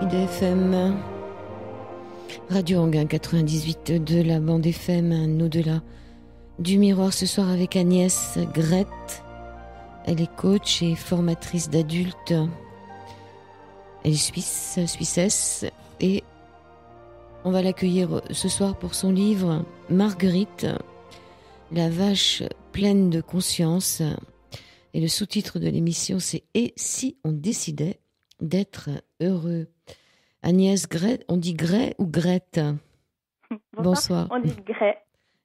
IDFM, Radio Anguin 98 de la bande FM, un au-delà du miroir ce soir avec Agnès Grette. Elle est coach et formatrice d'adultes. Elle est suissesse et on va l'accueillir ce soir pour son livre Marguerite, la vache pleine de conscience. Et le sous-titre de l'émission c'est « Et si on décidait d'être heureux ?» Agnès Grette, on dit Grès ou Grette? Bonsoir. On dit Grès.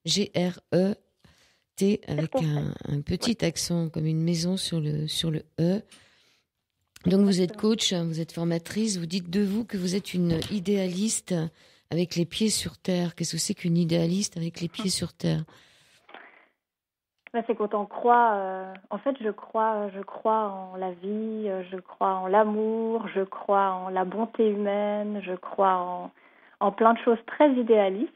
G-R-E-T avec un petit accent comme une maison sur le E. Donc vous êtes coach, vous êtes formatrice, vous dites de vous que vous êtes une idéaliste avec les pieds sur terre. Qu'est-ce que c'est qu'une idéaliste avec les pieds sur terre? C'est quand on croit, en fait je crois en la vie, je crois en l'amour, je crois en la bonté humaine, je crois en plein de choses très idéalistes.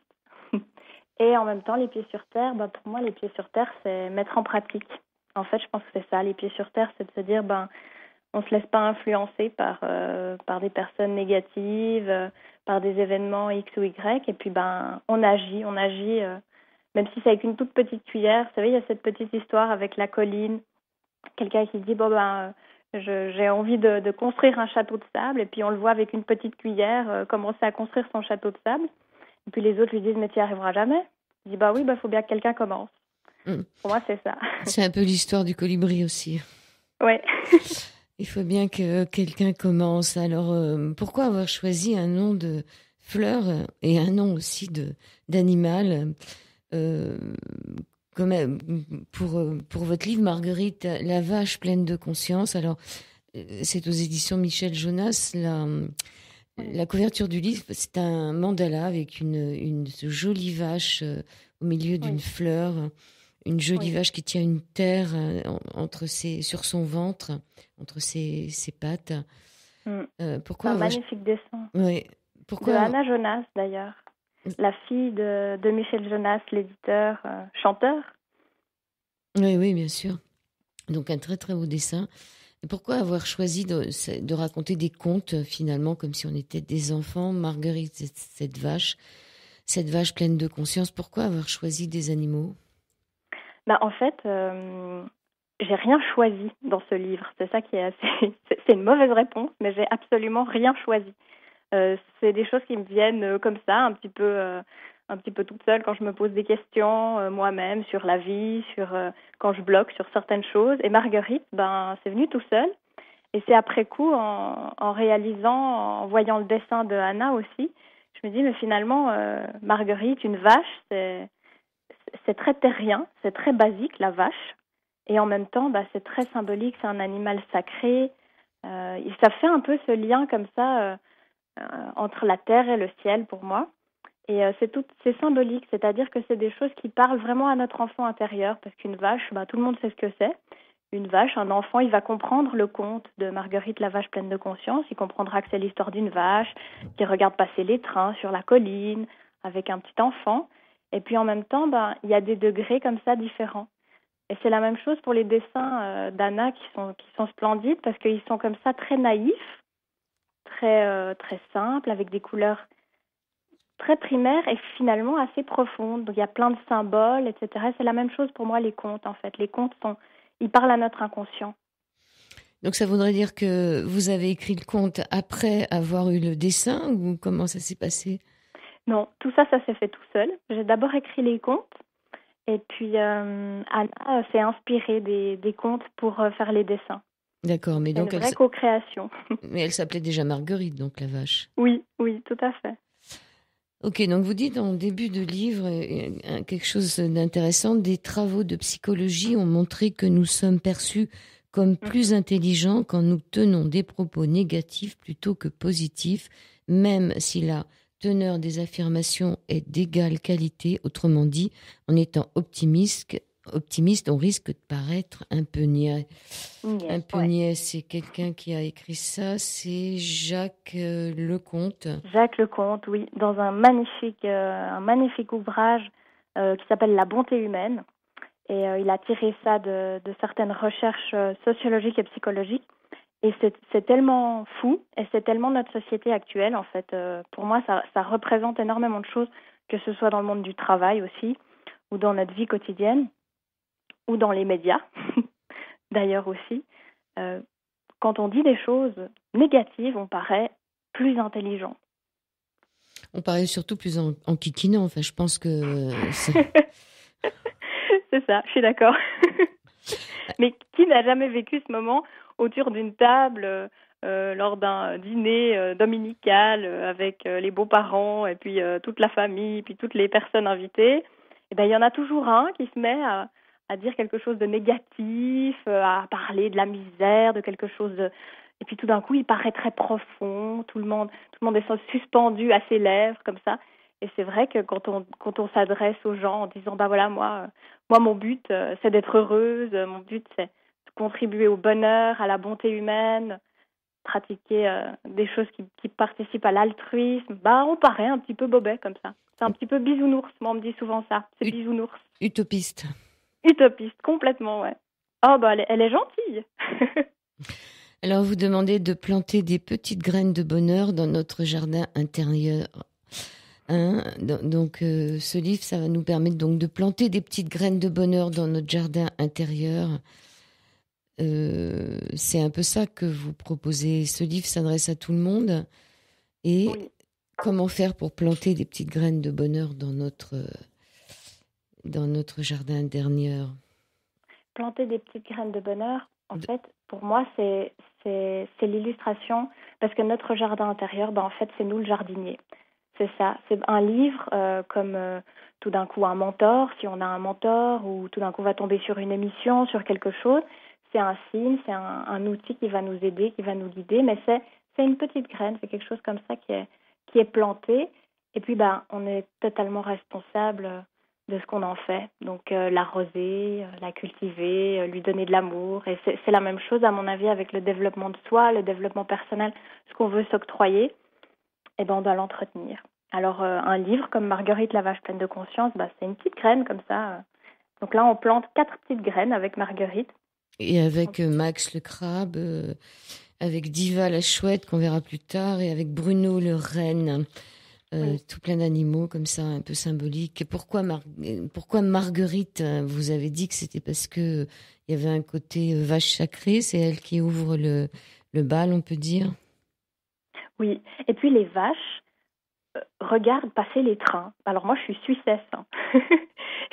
Et en même temps, les pieds sur terre, pour moi, les pieds sur terre, c'est mettre en pratique. En fait, je pense que c'est ça, les pieds sur terre, c'est de se dire, on se laisse pas influencer par des personnes négatives, par des événements X ou Y, et puis on agit, même si c'est avec une toute petite cuillère. Vous savez, il y a cette petite histoire avec la colline, quelqu'un qui dit, j'ai envie de construire un château de sable, et puis on le voit avec une petite cuillère commencer à construire son château de sable. Et puis les autres lui disent, mais tu n'y arriveras jamais. Il dit, oui, faut bien que quelqu'un commence. Pour moi, c'est ça. C'est un peu l'histoire du colibri aussi. Oui. Il faut bien que quelqu'un commence. Alors, pourquoi avoir choisi un nom de fleur et un nom aussi d'animal comme pour votre livre Marguerite, la vache pleine de conscience. Alors, c'est aux éditions Michel Jonas. La couverture du livre, c'est un mandala avec une jolie vache au milieu d'une fleur, une jolie vache qui tient une terre sur son ventre, entre ses pattes. Pourquoi c'est un magnifique dessin. Oui. Pourquoi de Anna Jonas, d'ailleurs. La fille de Michel Jonas, l'éditeur, chanteur. Oui, bien sûr. Donc un très très beau dessin. Et pourquoi avoir choisi de raconter des contes finalement comme si on était des enfants? Marguerite, cette vache pleine de conscience, pourquoi avoir choisi des animaux? En fait, j'ai rien choisi dans ce livre. C'est ça qui est assez... C'est une mauvaise réponse, mais j'ai absolument rien choisi. C'est des choses qui me viennent comme ça, un petit peu toute seule quand je me pose des questions moi-même sur la vie, quand je bloque sur certaines choses. Et Marguerite, c'est venu tout seul. Et c'est après coup, en réalisant, en voyant le dessin de Anna aussi, je me dis, mais finalement, Marguerite, une vache, c'est très terrien, c'est très basique, la vache. Et en même temps, c'est très symbolique, c'est un animal sacré. Ça fait un peu ce lien comme ça entre la terre et le ciel pour moi. Et c'est symbolique, c'est-à-dire que c'est des choses qui parlent vraiment à notre enfant intérieur, parce qu'une vache, tout le monde sait ce que c'est. Une vache, un enfant, il va comprendre le conte de Marguerite, la vache pleine de conscience. Il comprendra que c'est l'histoire d'une vache qui regarde passer les trains sur la colline avec un petit enfant. Et puis en même temps, il y a des degrés comme ça différents. Et c'est la même chose pour les dessins d'Anna qui sont splendides parce qu'ils sont comme ça très naïfs, très simples, avec des couleurs très primaires et finalement assez profondes. Donc il y a plein de symboles, etc. C'est la même chose pour moi, les contes en fait. Les contes ils parlent à notre inconscient. Donc ça voudrait dire que vous avez écrit le conte après avoir eu le dessin ou comment ça s'est passé? Non, tout ça s'est fait tout seul. J'ai d'abord écrit les contes et puis Anna s'est inspirée des contes pour faire les dessins. D'accord, mais donc une vraie co-création. Mais elle s'appelait déjà Marguerite, donc la vache. Oui, tout à fait. Ok, donc vous dites en début de livre quelque chose d'intéressant. Des travaux de psychologie ont montré que nous sommes perçus comme plus intelligents quand nous tenons des propos négatifs plutôt que positifs, même si la teneur des affirmations est d'égale qualité. Autrement dit, en étant optimiste, on risque de paraître un peu niais. Niais, c'est quelqu'un qui a écrit ça, c'est Jacques Leconte. Jacques Leconte, oui, dans un magnifique ouvrage qui s'appelle La bonté humaine. Et il a tiré ça de certaines recherches sociologiques et psychologiques. Et c'est tellement fou, et c'est tellement notre société actuelle, en fait. Pour moi, ça représente énormément de choses, que ce soit dans le monde du travail aussi, ou dans notre vie quotidienne, ou dans les médias, d'ailleurs aussi. Euh, Quand on dit des choses négatives, on paraît plus intelligent. On paraît surtout plus en kikinant. Enfin, je pense que C'est ça, je suis d'accord. Mais qui n'a jamais vécu ce moment autour d'une table lors d'un dîner dominical avec les beaux-parents et puis toute la famille, puis toutes les personnes invitées? Eh ben, il y en a toujours un qui se met à dire quelque chose de négatif, à parler de la misère, de quelque chose de... Et puis tout d'un coup, il paraît très profond, tout le monde est suspendu à ses lèvres, comme ça. Et c'est vrai que quand on s'adresse aux gens en disant, bah voilà, moi, mon but, c'est d'être heureuse. Mon but, c'est de contribuer au bonheur, à la bonté humaine, pratiquer des choses qui participent à l'altruisme. Bah, on paraît un petit peu bobet comme ça. C'est un petit peu bisounours. Moi, on me dit souvent ça. C'est bisounours. utopiste. Utopiste, complètement, ouais. Oh, bah, elle est gentille. Alors, vous demandez de planter des petites graines de bonheur dans notre jardin intérieur. Hein, donc, ce livre, ça va nous permettre donc de planter des petites graines de bonheur dans notre jardin intérieur. C'est un peu ça que vous proposez. Ce livre s'adresse à tout le monde. Et Oui. comment faire pour planter des petites graines de bonheur dans notre jardin intérieur? Planter des petites graines de bonheur, en fait, pour moi, c'est l'illustration, parce que notre jardin intérieur, ben, en fait, c'est nous le jardinier. C'est ça. C'est un livre comme tout d'un coup un mentor, si on a un mentor, ou tout d'un coup on va tomber sur une émission, sur quelque chose. C'est un signe, c'est un outil qui va nous aider, qui va nous guider, mais c'est une petite graine, c'est quelque chose comme ça qui est planté. Et puis, ben, on est totalement responsable de ce qu'on en fait. Donc, l'arroser, la cultiver, lui donner de l'amour. Et c'est la même chose, à mon avis, avec le développement de soi, le développement personnel. Ce qu'on veut s'octroyer, eh ben, on doit l'entretenir. Alors, un livre comme Marguerite, la vache pleine de conscience, bah, c'est une petite graine comme ça. Donc là, on plante 4 petites graines avec Marguerite. Et avec Max le crabe, avec Diva la chouette qu'on verra plus tard, et avec Bruno le renne. Oui. Tout plein d'animaux comme ça, un peu symboliques. Pourquoi Marguerite? Vous avez dit que c'était parce que il y avait un côté vache sacrée, c'est elle qui ouvre le bal, on peut dire. Oui, et puis les vaches regardent passer les trains. Alors moi, je suis suissesse. Hein.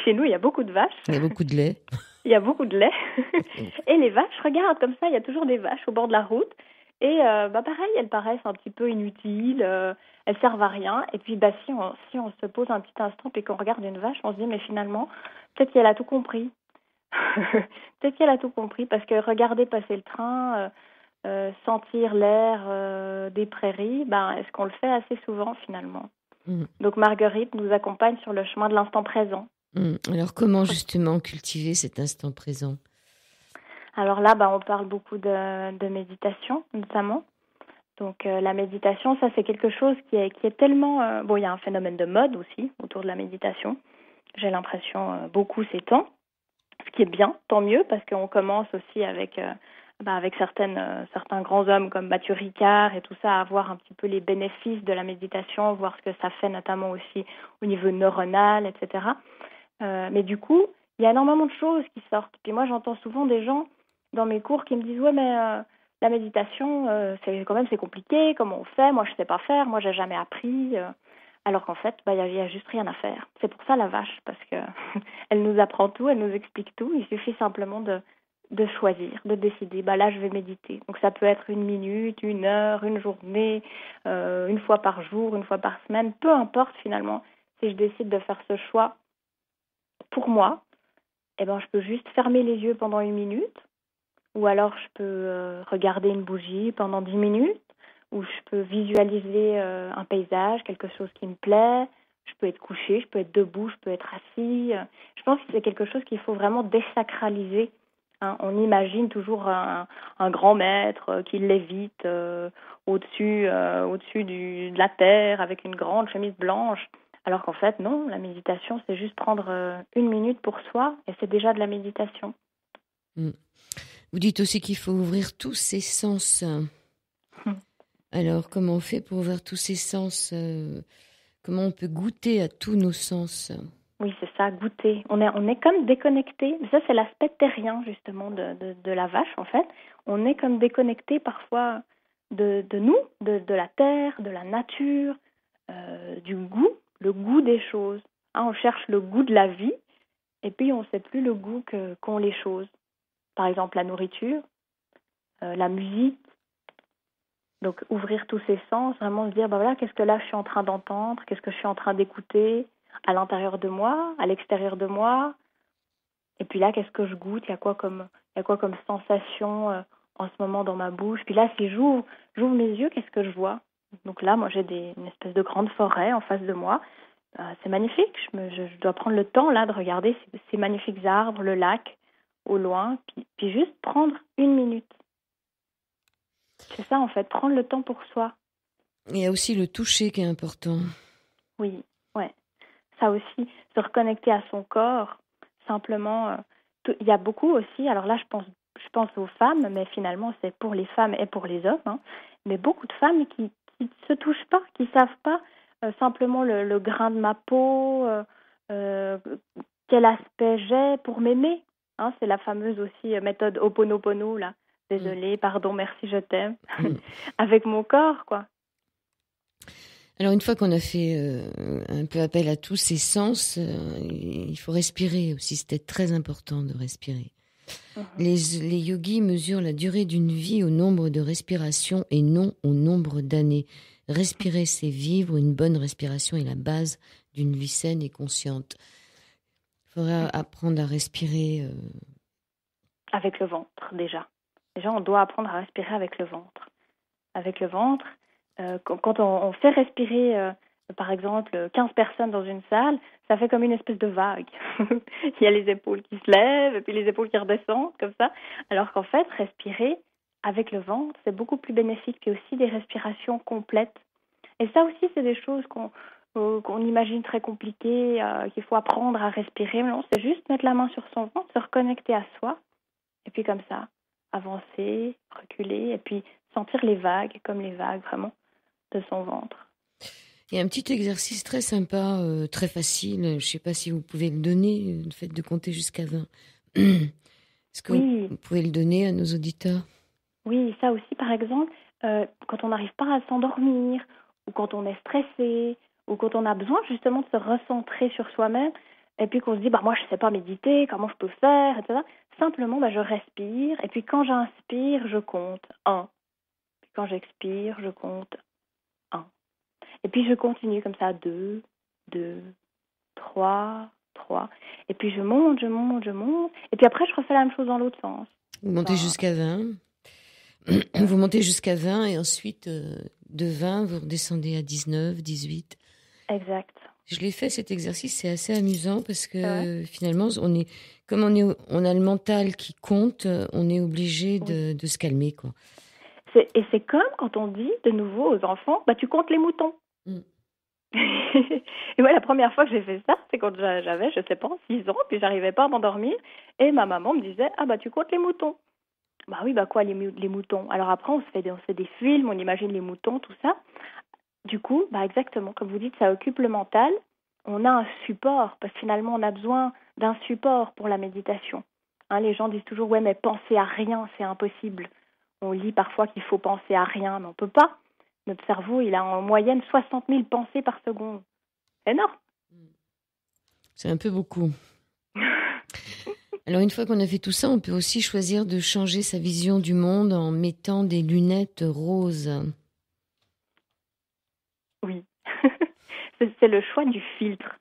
Chez nous, il y a beaucoup de vaches. Il y a beaucoup de lait. Il y a beaucoup de lait. Et les vaches regardent comme ça, il y a toujours des vaches au bord de la route. Et bah pareil, elles paraissent un petit peu inutiles, elles servent à rien. Et puis bah si on se pose un petit instant et qu'on regarde une vache, on se dit mais finalement, peut-être qu'elle a tout compris. Peut-être qu'elle a tout compris parce que regarder passer le train, sentir l'air des prairies, ben est-ce qu'on le fait assez souvent finalement? Donc Marguerite nous accompagne sur le chemin de l'instant présent. Alors comment justement cultiver cet instant présent? Alors là, bah, on parle beaucoup de méditation, notamment. Donc la méditation, ça c'est quelque chose qui est tellement... bon, il y a un phénomène de mode aussi autour de la méditation. J'ai l'impression beaucoup ces temps, ce qui est bien, tant mieux, parce qu'on commence aussi avec certains grands hommes comme Mathieu Ricard et tout ça, à voir un petit peu les bénéfices de la méditation, voir ce que ça fait notamment aussi au niveau neuronal, etc. Mais du coup, il y a énormément de choses qui sortent. Puis moi, j'entends souvent des gens dans mes cours qui me disent ouais mais la méditation c'est compliqué, comment on fait, moi je sais pas faire, moi j'ai jamais appris, alors qu'en fait bah y a juste rien à faire. C'est pour ça la vache, parce que elle nous apprend tout, elle nous explique tout, il suffit simplement de choisir, de décider bah là je vais méditer. Donc ça peut être 1 minute, 1 heure, une journée, 1 fois par jour, 1 fois par semaine, peu importe finalement. Si je décide de faire ce choix pour moi, eh ben je peux juste fermer les yeux pendant 1 minute. Ou alors, je peux regarder une bougie pendant 10 minutes, ou je peux visualiser un paysage, quelque chose qui me plaît. Je peux être couché, je peux être debout, je peux être assis. Je pense que c'est quelque chose qu'il faut vraiment désacraliser. Hein. On imagine toujours un grand maître qui lévite au-dessus de la terre avec une grande chemise blanche. Alors qu'en fait, non, la méditation, c'est juste prendre 1 minute pour soi et c'est déjà de la méditation. Vous dites aussi qu'il faut ouvrir tous ses sens. Alors, comment on fait pour ouvrir tous ses sens comment on peut goûter à tous nos sens? Oui, c'est ça, goûter. On est comme déconnecté. Ça, c'est l'aspect terrien, justement, de la vache, en fait. On est comme déconnecté parfois de nous, de la terre, de la nature, du goût, le goût des choses. Hein, on cherche le goût de la vie, et puis on ne sait plus le goût qu'ont les choses. Par exemple, la nourriture, la musique. Donc, ouvrir tous ses sens, vraiment se dire, bah voilà, qu'est-ce que là je suis en train d'entendre, qu'est-ce que je suis en train d'écouter à l'intérieur de moi, à l'extérieur de moi. Et puis là, qu'est-ce que je goûte, il y a quoi comme sensation en ce moment dans ma bouche. Puis là, si j'ouvre mes yeux, qu'est-ce que je vois? Donc là, moi, j'ai une espèce de grande forêt en face de moi. C'est magnifique. Je dois prendre le temps là de regarder ces magnifiques arbres, le lac au loin, puis juste prendre 1 minute. C'est ça, en fait, prendre le temps pour soi. Il y a aussi le toucher qui est important. Oui, ouais. Ça aussi, se reconnecter à son corps, simplement. Il y a beaucoup aussi, alors là, je pense aux femmes, mais finalement, c'est pour les femmes et pour les hommes, hein, mais beaucoup de femmes qui ne se touchent pas, qui ne savent pas simplement le grain de ma peau, quel aspect j'ai pour m'aimer. Hein, c'est la fameuse aussi méthode Ho'oponopono, là. Désolée, pardon, merci, je t'aime. Avec mon corps, quoi. Alors, une fois qu'on a fait un peu appel à tous ces sens, il faut respirer aussi. C'était très important de respirer. Les yogis mesurent la durée d'une vie au nombre de respirations et non au nombre d'années. Respirer, c'est vivre. Une bonne respiration est la base d'une vie saine et consciente. Il faudrait apprendre à respirer. Avec le ventre, déjà. Déjà, on doit apprendre à respirer avec le ventre. Avec le ventre, quand on fait respirer, par exemple, 15 personnes dans une salle, ça fait comme une espèce de vague. Il y a les épaules qui se lèvent et puis les épaules qui redescendent, comme ça. Alors qu'en fait, respirer avec le ventre, c'est beaucoup plus bénéfique. Puis aussi des respirations complètes. Et ça aussi, c'est des choses qu'on imagine très compliquées, qu'il faut apprendre à respirer. Mais non, c'est juste mettre la main sur son ventre, se reconnecter à soi. Et puis comme ça, avancer, reculer, et puis sentir les vagues, comme les vagues vraiment de son ventre. Il y a un petit exercice très sympa, très facile. Je ne sais pas si vous pouvez le donner, le fait de compter jusqu'à 20. Est-ce que vous pouvez le donner à nos auditeurs? Oui, ça aussi, par exemple, quand on n'arrive pas à s'endormir, ou quand on est stressé, ou quand on a besoin justement de se recentrer sur soi-même, et puis qu'on se dit, bah moi je ne sais pas méditer, comment je peux faire, etc. Simplement, je respire, et puis quand j'inspire, je compte 1. Puis quand j'expire, je compte 1. Et puis je continue comme ça, 2, 3. Et puis je monte. Et puis après, je refais la même chose dans l'autre sens. Vous montez jusqu'à 20. Vous montez jusqu'à 20 et ensuite, de 20, vous redescendez à 19, 18. Exact. Je l'ai fait, cet exercice, c'est assez amusant parce que finalement, comme on a le mental qui compte, on est obligé de se calmer, quoi. Et c'est comme quand on dit de nouveau aux enfants, tu comptes les moutons. Et moi, la première fois que j'ai fait ça, c'est quand j'avais, je sais pas, 6 ans, puis j'arrivais pas à m'endormir, et ma maman me disait, tu comptes les moutons. Bah oui, quoi, les moutons. Alors après, on se fait des films, on imagine les moutons, tout ça. Du coup, exactement, comme vous dites, ça occupe le mental. On a un support, parce que finalement, on a besoin d'un support pour la méditation. Hein, les gens disent toujours, ouais, mais penser à rien, c'est impossible. On lit parfois qu'il faut penser à rien, mais on peut pas. Notre cerveau, il a en moyenne 60 000 pensées par seconde. C'est énorme. C'est un peu beaucoup. Alors, une fois qu'on a fait tout ça, on peut aussi choisir de changer sa vision du monde en mettant des lunettes roses. Oui. C'est le choix du filtre.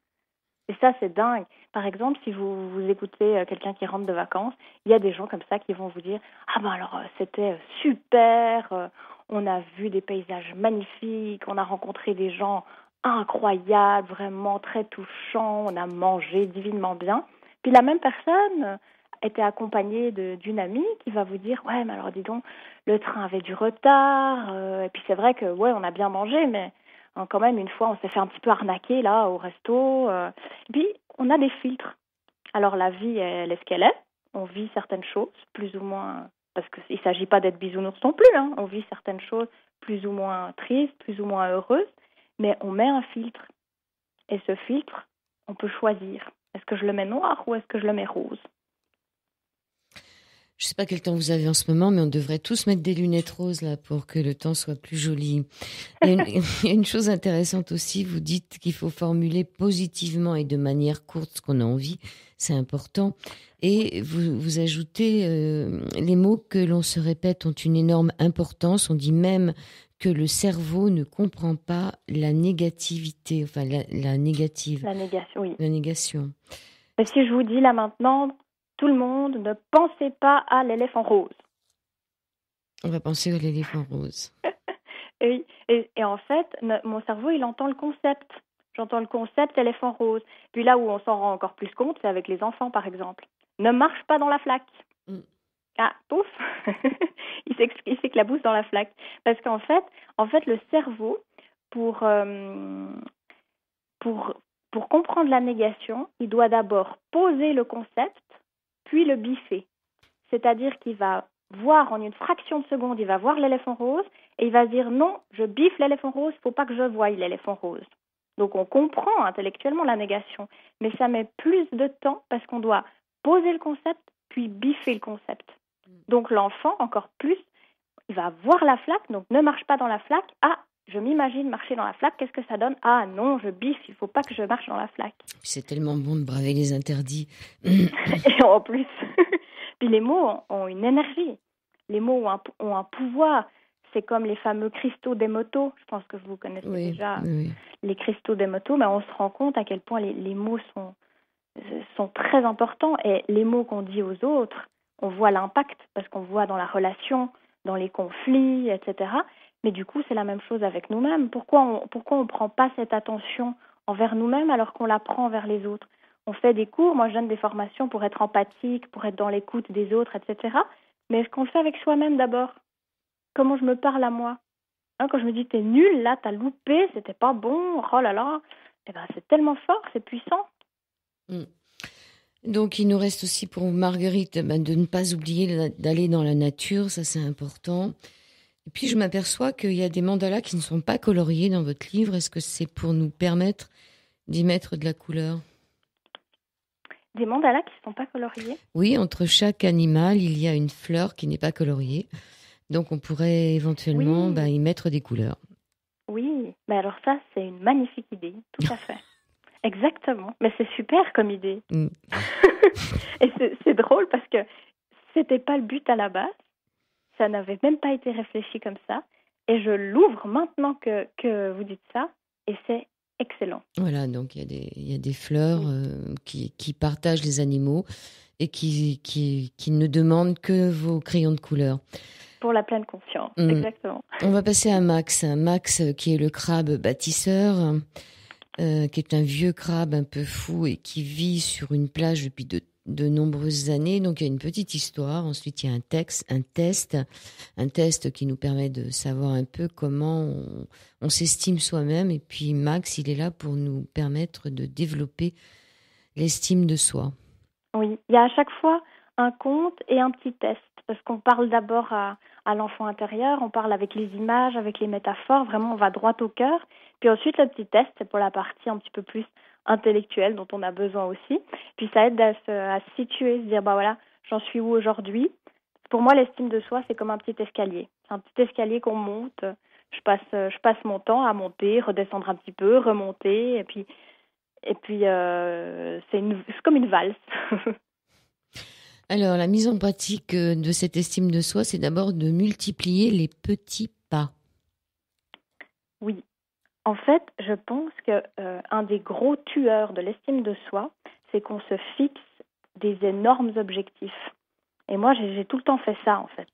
Et ça, c'est dingue. Par exemple, si vous écoutez quelqu'un qui rentre de vacances, il y a des gens comme ça qui vont vous dire « Ah ben alors, c'était super, on a vu des paysages magnifiques, on a rencontré des gens incroyables, vraiment très touchants, on a mangé divinement bien. » Puis la même personne était accompagnée d'une amie qui va vous dire « Ouais, mais alors dis donc, le train avait du retard, et puis c'est vrai que ouais, on a bien mangé, mais... » Quand même, une fois, on s'est fait un petit peu arnaquer là au resto. Et puis, on a des filtres. Alors, la vie, elle est ce qu'elle est. On vit certaines choses plus ou moins parce qu'il ne s'agit pas d'être bisounours non plus, hein. On vit certaines choses plus ou moins tristes, plus ou moins heureuses, mais on met un filtre. Et ce filtre, on peut choisir. Est-ce que je le mets noir ou est-ce que je le mets rose? Je sais pas quel temps vous avez en ce moment, mais on devrait tous mettre des lunettes roses là pour que le temps soit plus joli. Il y a il y a une chose intéressante aussi, vous dites qu'il faut formuler positivement et de manière courte ce qu'on a envie, c'est important. Et vous ajoutez les mots que l'on se répète ont une énorme importance. On dit même que le cerveau ne comprend pas la négativité, enfin la négative, La négation, oui. la négation. Mais si je vous dis là maintenant, tout le monde, ne pensez pas à l'éléphant rose. On va penser à l'éléphant rose. Et en fait, mon cerveau, il entend le concept. J'entends le concept éléphant rose. Puis là où on s'en rend encore plus compte, c'est avec les enfants, par exemple. Ne marche pas dans la flaque. Mm. Ah, pouf il s'éclabousse dans la flaque. Parce qu'en fait, le cerveau, pour comprendre la négation, il doit d'abord poser le concept, puis le biffer. C'est-à-dire qu'il va voir en une fraction de seconde, il va voir l'éléphant rose et il va se dire non, je biffe l'éléphant rose, il ne faut pas que je voie l'éléphant rose. Donc on comprend intellectuellement la négation, mais ça met plus de temps parce qu'on doit poser le concept puis biffer le concept. Donc l'enfant, encore plus, il va voir la flaque, donc ne marche pas dans la flaque. Ah, je m'imagine marcher dans la flaque, qu'est-ce que ça donne? Ah non, je biffe, il ne faut pas que je marche dans la flaque. C'est tellement bon de braver les interdits. Et en plus, puis les mots ont une énergie. Les mots ont un pouvoir. C'est comme les fameux cristaux d'Emoto. Je pense que vous connaissez déjà les cristaux d'Emoto. Mais on se rend compte à quel point les mots sont très importants. Et les mots qu'on dit aux autres, on voit l'impact parce qu'on voit dans la relation, dans les conflits, etc. Mais du coup, c'est la même chose avec nous-mêmes. Pourquoi on ne prend pas cette attention envers nous-mêmes alors qu'on la prend envers les autres? On fait des cours, moi je donne des formations pour être empathique, pour être dans l'écoute des autres, etc. Mais est-ce qu'on le fait avec soi-même d'abord? Comment je me parle à moi? Quand je me dis t'es nul, là t'as loupé, c'était pas bon, oh là là, eh ben, c'est tellement fort, c'est puissant. Donc il nous reste aussi pour Marguerite de ne pas oublier d'aller dans la nature, ça c'est important. Et puis je m'aperçois qu'il y a des mandalas qui ne sont pas coloriés dans votre livre. Est-ce que c'est pour nous permettre d'y mettre de la couleur? Des mandalas qui ne sont pas coloriés? Oui, entre chaque animal, il y a une fleur qui n'est pas coloriée. Donc on pourrait éventuellement y mettre des couleurs. Oui, mais alors ça, c'est une magnifique idée, tout à fait. Exactement, mais c'est super comme idée. Et c'est drôle parce que c'était pas le but à la base. Ça n'avait même pas été réfléchi comme ça. Et je l'ouvre maintenant que vous dites ça. Et c'est excellent. Voilà, donc il y a des fleurs qui partagent les animaux et qui ne demandent que vos crayons de couleur. Pour la pleine conscience, exactement. On va passer à Max. Max, qui est le crabe bâtisseur, qui est un vieux crabe un peu fou et qui vit sur une plage depuis de nombreuses années. Donc il y a une petite histoire. Ensuite, il y a un test qui nous permet de savoir un peu comment on s'estime soi-même. Et puis Max, il est là pour nous permettre de développer l'estime de soi. Oui, il y a à chaque fois un conte et un petit test, parce qu'on parle d'abord à l'enfant intérieur, on parle avec les images, avec les métaphores, vraiment on va droit au cœur. Puis ensuite, le petit test, c'est pour la partie un petit peu plus intellectuelle dont on a besoin aussi. Puis ça aide à se situer, se dire, bah voilà, j'en suis où aujourd'hui? Pour moi, l'estime de soi, c'est comme un petit escalier. C'est un petit escalier qu'on monte. Je passe mon temps à monter, redescendre un petit peu, remonter, et puis c'est comme une valse. Alors, la mise en pratique de cette estime de soi, c'est d'abord de multiplier les petits pas. Oui. En fait, je pense que un des gros tueurs de l'estime de soi, c'est qu'on se fixe des énormes objectifs. Et moi, j'ai tout le temps fait ça, en fait.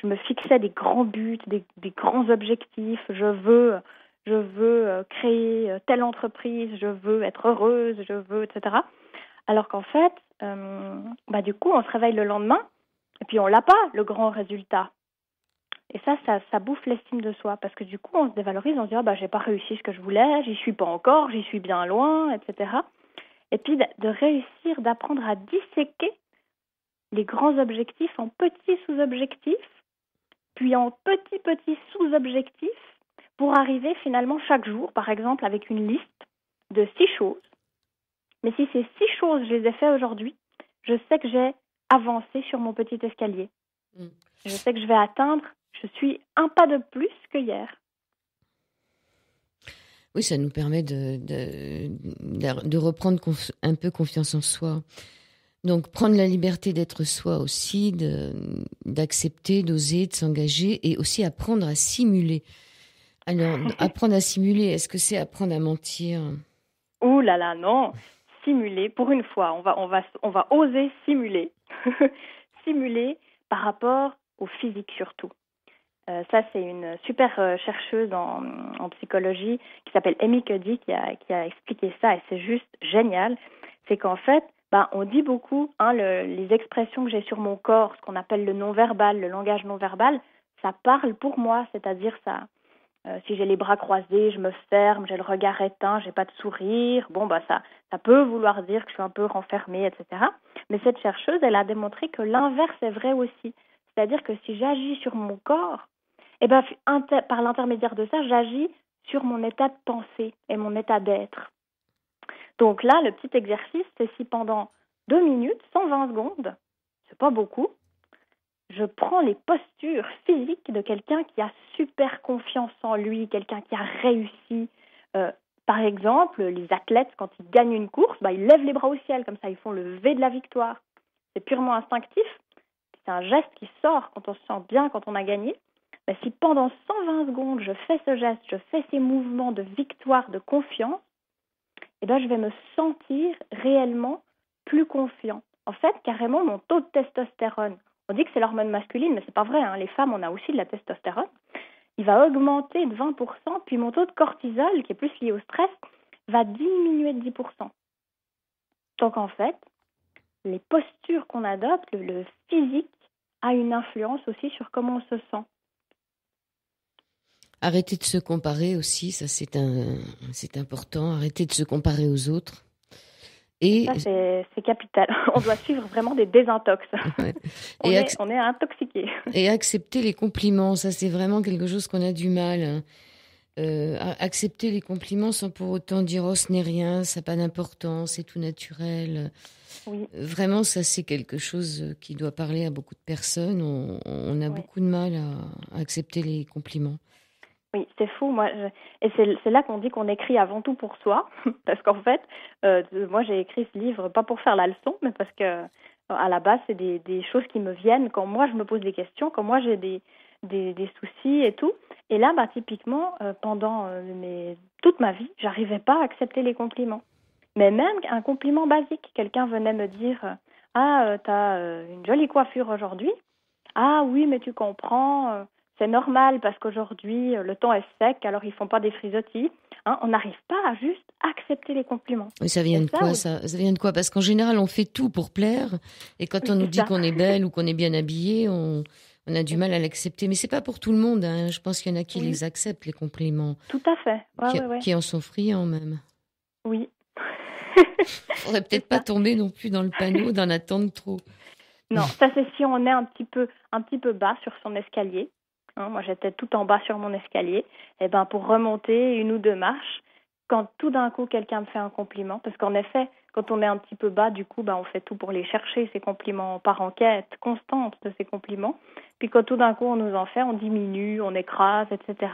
Je me fixais des grands buts, des grands objectifs. Je veux créer telle entreprise, je veux être heureuse, je veux, etc. Alors qu'en fait, du coup, on se réveille le lendemain et puis on l'a pas, le grand résultat. Et ça bouffe l'estime de soi parce que du coup, on se dévalorise, on se dit j'ai pas réussi ce que je voulais, j'y suis pas encore, j'y suis bien loin, etc. Et puis de réussir, d'apprendre à disséquer les grands objectifs en petits sous-objectifs, puis en petits sous-objectifs, pour arriver finalement chaque jour, par exemple, avec une liste de 6 choses. Mais si ces 6 choses, je les ai faites aujourd'hui, je sais que j'ai avancé sur mon petit escalier. Je sais que je vais atteindre, je suis un pas de plus que hier. Oui, ça nous permet de reprendre un peu confiance en soi. Donc, prendre la liberté d'être soi aussi, d'accepter, d'oser, de s'engager et aussi apprendre à simuler. Alors, apprendre à simuler, est-ce que c'est apprendre à mentir? Ouh là là, non. Simuler, pour une fois, on va oser simuler. Simuler par rapport au physique surtout. Ça, c'est une super chercheuse en psychologie qui s'appelle Amy Cuddy qui a expliqué ça et c'est juste génial. C'est qu'en fait, on dit beaucoup, les expressions que j'ai sur mon corps, ce qu'on appelle le non-verbal, le langage non-verbal, ça parle pour moi, c'est-à-dire ça. Si j'ai les bras croisés, je me ferme, j'ai le regard éteint, j'ai pas de sourire, ça peut vouloir dire que je suis un peu renfermée, etc. Mais cette chercheuse, elle a démontré que l'inverse est vrai aussi. C'est-à-dire que si j'agis sur mon corps, par l'intermédiaire de ça, j'agis sur mon état de pensée et mon état d'être. Donc là, le petit exercice, c'est si pendant 2 minutes, 120 secondes, c'est pas beaucoup, je prends les postures physiques de quelqu'un qui a super confiance en lui, quelqu'un qui a réussi. Par exemple, les athlètes, quand ils gagnent une course, ils lèvent les bras au ciel, comme ça, ils font le V de la victoire. C'est purement instinctif. C'est un geste qui sort quand on se sent bien, quand on a gagné. Mais si pendant 120 secondes, je fais ce geste, je fais ces mouvements de victoire, de confiance, je vais me sentir réellement plus confiant. En fait, carrément, mon taux de testostérone, on dit que c'est l'hormone masculine, mais c'est pas vrai, les femmes, on a aussi de la testostérone, il va augmenter de 20%, puis mon taux de cortisol, qui est plus lié au stress, va diminuer de 10%. Donc en fait, les postures qu'on adopte, le physique, a une influence aussi sur comment on se sent. Arrêter de se comparer aussi, ça c'est important. Arrêter de se comparer aux autres. Et ça, c'est capital. On doit suivre vraiment des désintox. Ouais. On est intoxiqué. Et accepter les compliments, ça c'est vraiment quelque chose qu'on a du mal. Accepter les compliments sans pour autant dire « oh, ce n'est rien, ça n'a pas d'importance, c'est tout naturel ». Oui. Vraiment, ça c'est quelque chose qui doit parler à beaucoup de personnes. On a beaucoup de mal à accepter les compliments. Oui, c'est fou. Et c'est là qu'on dit qu'on écrit avant tout pour soi, parce qu'en fait, moi j'ai écrit ce livre pas pour faire la leçon, mais parce que à la base c'est des choses qui me viennent quand moi je me pose des questions, quand moi j'ai des soucis et tout. Et là, typiquement, pendant toute ma vie, j'arrivais pas à accepter les compliments. Mais même un compliment basique, quelqu'un venait me dire « Ah, t'as une jolie coiffure aujourd'hui. Ah oui, mais tu comprends, c'est normal parce qu'aujourd'hui, le temps est sec, alors ils font pas des frisottis. » On n'arrive pas à juste accepter les compliments. Mais ça vient de quoi, ça vient de quoi? Parce qu'en général, on fait tout pour plaire. Et quand on nous dit qu'on est belle ou qu'on est bien habillée, on a du mal à l'accepter. Mais c'est pas pour tout le monde. Je pense qu'il y en a qui les acceptent, les compliments. Tout à fait. Qui en sont friands même. Oui. Faudrait peut-être pas tomber non plus dans le panneau d'en attendre trop. Non, ça c'est si on est un petit peu bas sur son escalier. Moi j'étais tout en bas sur mon escalier. Et pour remonter 1 ou 2 marches, quand tout d'un coup quelqu'un me fait un compliment, parce qu'en effet, quand on est un petit peu bas, du coup, on fait tout pour les chercher, ces compliments, par enquête constante de ces compliments. Puis quand tout d'un coup on nous en fait, on diminue, on écrase, etc.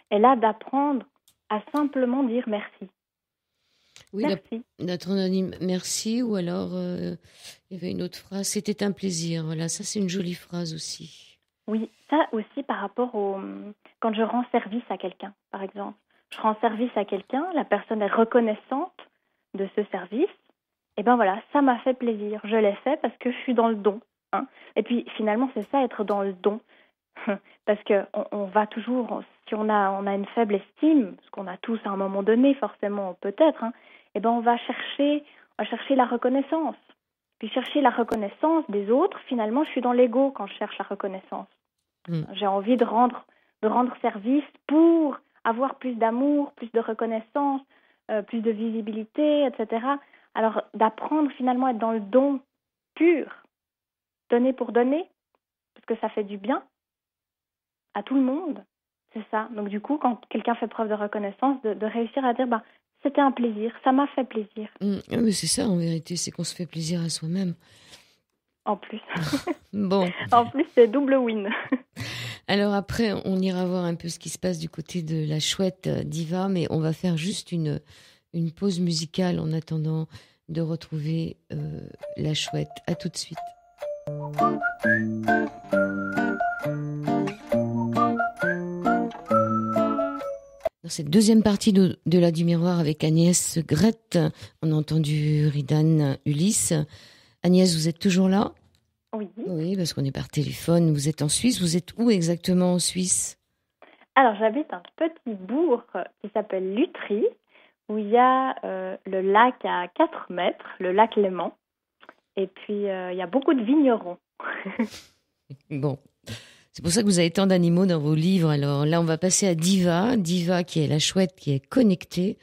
Et là, d'apprendre à simplement dire merci. Oui, notre anonyme merci, ou alors il y avait une autre phrase, c'était un plaisir. Voilà, ça c'est une jolie phrase aussi. Oui, ça aussi par rapport quand je rends service à quelqu'un, par exemple. Je rends service à quelqu'un, la personne est reconnaissante de ce service, et voilà, ça m'a fait plaisir. Je l'ai fait parce que je suis dans le don. Et puis finalement, c'est ça, être dans le don. Parce qu'on va toujours, si on a une faible estime, ce qu'on a tous à un moment donné, forcément, peut-être, on va chercher la reconnaissance. Puis chercher la reconnaissance des autres, finalement, je suis dans l'ego quand je cherche la reconnaissance. J'ai envie de rendre service pour avoir plus d'amour, plus de reconnaissance, plus de visibilité, etc. Alors, d'apprendre finalement à être dans le don pur. donner pour donner, parce que ça fait du bien à tout le monde. C'est ça. Donc du coup, quand quelqu'un fait preuve de reconnaissance, de réussir à dire, c'était un plaisir, ça m'a fait plaisir. Mais c'est ça, en vérité, c'est qu'on se fait plaisir à soi-même. En plus. Bon. En plus, c'est double win. Alors après, on ira voir un peu ce qui se passe du côté de la chouette Diva, mais on va faire juste une pause musicale en attendant de retrouver la chouette. À tout de suite. Dans cette deuxième partie de la du miroir avec Agnès Grette, on a entendu Ridan Ulysse. Agnès, vous êtes toujours là ? Oui. Oui, parce qu'on est par téléphone. Vous êtes en Suisse. Vous êtes où exactement en Suisse ? Alors, j'habite un petit bourg qui s'appelle Lutry, où il y a le lac à 4 mètres, le lac Léman. Et puis, il y a beaucoup de vignerons. Bon. C'est pour ça que vous avez tant d'animaux dans vos livres. Alors là, on va passer à Diva. Diva, qui est la chouette, qui est connectée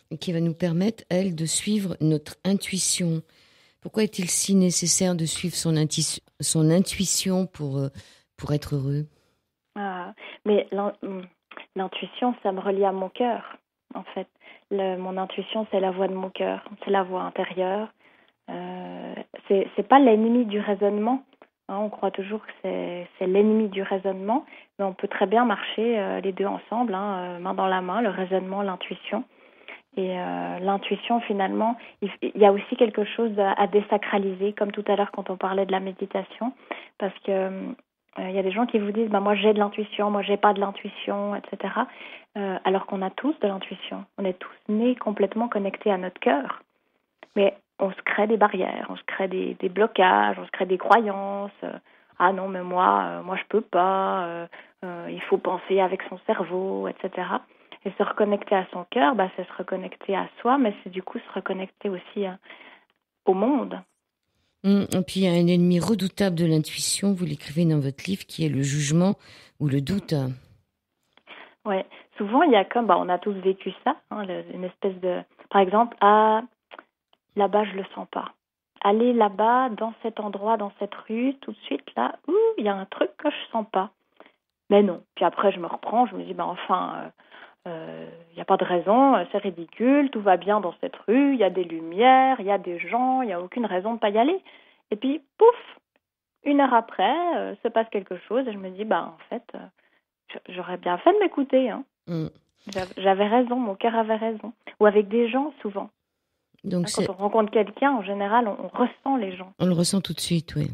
et qui va nous permettre, elle, de suivre notre intuition. Pourquoi est-il si nécessaire de suivre son intuition pour être heureux ? Mais l'intuition, ça me relie à mon cœur, en fait. Mon intuition, c'est la voix de mon cœur, c'est la voix intérieure. C'est pas l'ennemi du raisonnement. On croit toujours que c'est l'ennemi du raisonnement, mais on peut très bien marcher les deux ensemble, main dans la main, le raisonnement, l'intuition. Et l'intuition, finalement, il y a aussi quelque chose à désacraliser, comme tout à l'heure quand on parlait de la méditation, parce que il y a des gens qui vous disent moi j'ai de l'intuition, moi j'ai pas de l'intuition, etc. Alors qu'on a tous de l'intuition. On est tous nés complètement connectés à notre cœur. Mais on se crée des barrières, on se crée des blocages, on se crée des croyances. Ah non, mais moi je peux pas. Il faut penser avec son cerveau, etc. Et se reconnecter à son cœur, c'est se reconnecter à soi, mais c'est du coup se reconnecter aussi au monde. Et puis il y a un ennemi redoutable de l'intuition, vous l'écrivez dans votre livre, qui est le jugement ou le doute. Ouais, souvent il y a comme, on a tous vécu ça, une espèce de, par exemple, là-bas je le sens pas. Aller là-bas, dans cet endroit, dans cette rue, tout de suite là, il y a un truc que je sens pas. Mais non. Puis après je me reprends, je me dis il n'y a pas de raison, c'est ridicule, tout va bien dans cette rue, il y a des lumières, il y a des gens, il n'y a aucune raison de ne pas y aller. Et puis, pouf, 1 heure après, se passe quelque chose et je me dis, en fait, j'aurais bien fait de m'écouter. J'avais raison, mon cœur avait raison. Ou avec des gens, souvent. Donc quand on rencontre quelqu'un, en général, on ressent les gens. On le ressent tout de suite, oui.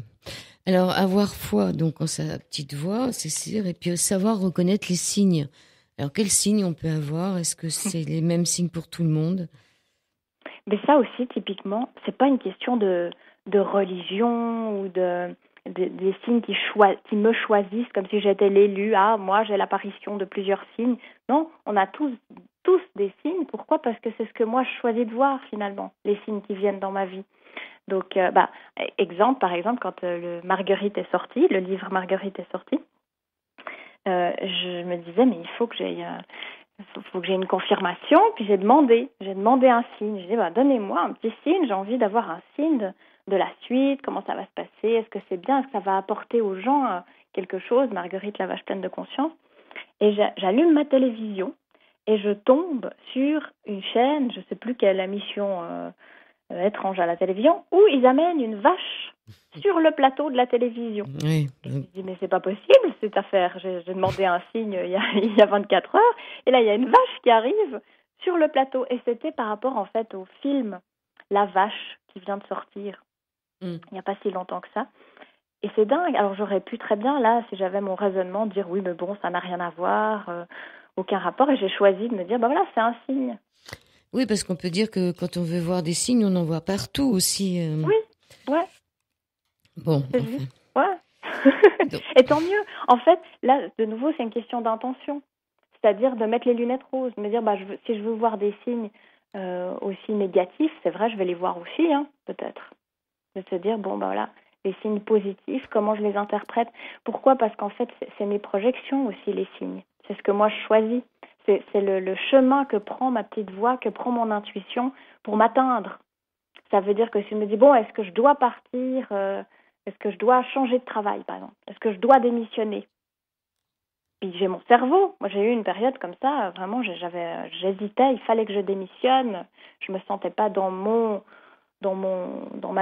Alors, avoir foi donc en sa petite voix, c'est sûr, et puis savoir reconnaître les signes. Alors, quels signes on peut avoir ? Est-ce que c'est les mêmes signes pour tout le monde ? Mais ça aussi, typiquement, c'est pas une question de religion ou des signes qui me choisissent comme si j'étais l'élu. Ah, moi, j'ai l'apparition de plusieurs signes. Non, on a tous des signes. Pourquoi ? Parce que c'est ce que moi, je choisis de voir, finalement, les signes qui viennent dans ma vie. Donc, par exemple, quand Marguerite est sorti, le livre Marguerite est sorti, je me disais, mais il faut que j'ai une confirmation. Puis j'ai demandé un signe. J'ai dit, donnez-moi un petit signe, j'ai envie d'avoir un signe de la suite, comment ça va se passer, est-ce que c'est bien, est-ce que ça va apporter aux gens quelque chose. Marguerite, la vache pleine de conscience. Et j'allume ma télévision et je tombe sur une chaîne, je ne sais plus quelle émission étrange à la télévision, où ils amènent une vache sur le plateau de la télévision. Oui. Je me dis, mais c'est pas possible cette affaire. J'ai demandé un signe il y a 24 heures, et là il y a une vache qui arrive sur le plateau. Et c'était par rapport en fait au film La Vache qui vient de sortir il n'y a pas si longtemps que ça. Et c'est dingue. Alors j'aurais pu très bien, là, si j'avais mon raisonnement, dire oui, mais bon, ça n'a rien à voir, aucun rapport. Et j'ai choisi de me dire, voilà, c'est un signe. Oui, parce qu'on peut dire que quand on veut voir des signes, on en voit partout aussi. Oui, ouais. Bon. C'est juste, ouais. Et tant mieux. En fait, là, de nouveau, c'est une question d'intention. C'est-à-dire de mettre les lunettes roses, de me dire, si je veux voir des signes aussi négatifs, c'est vrai, je vais les voir aussi, peut-être. De se dire, voilà, les signes positifs, comment je les interprète. Pourquoi ? Parce qu'en fait, c'est mes projections aussi, les signes. C'est ce que moi, je choisis. C'est le chemin que prend ma petite voix, que prend mon intuition pour m'atteindre. Ça veut dire que si je me dis, est-ce que je dois partir Est-ce que je dois changer de travail, par exemple? Est-ce que je dois démissionner? Puis j'ai mon cerveau. Moi, j'ai eu une période comme ça, vraiment, j'hésitais, il fallait que je démissionne. Je me sentais pas dans ma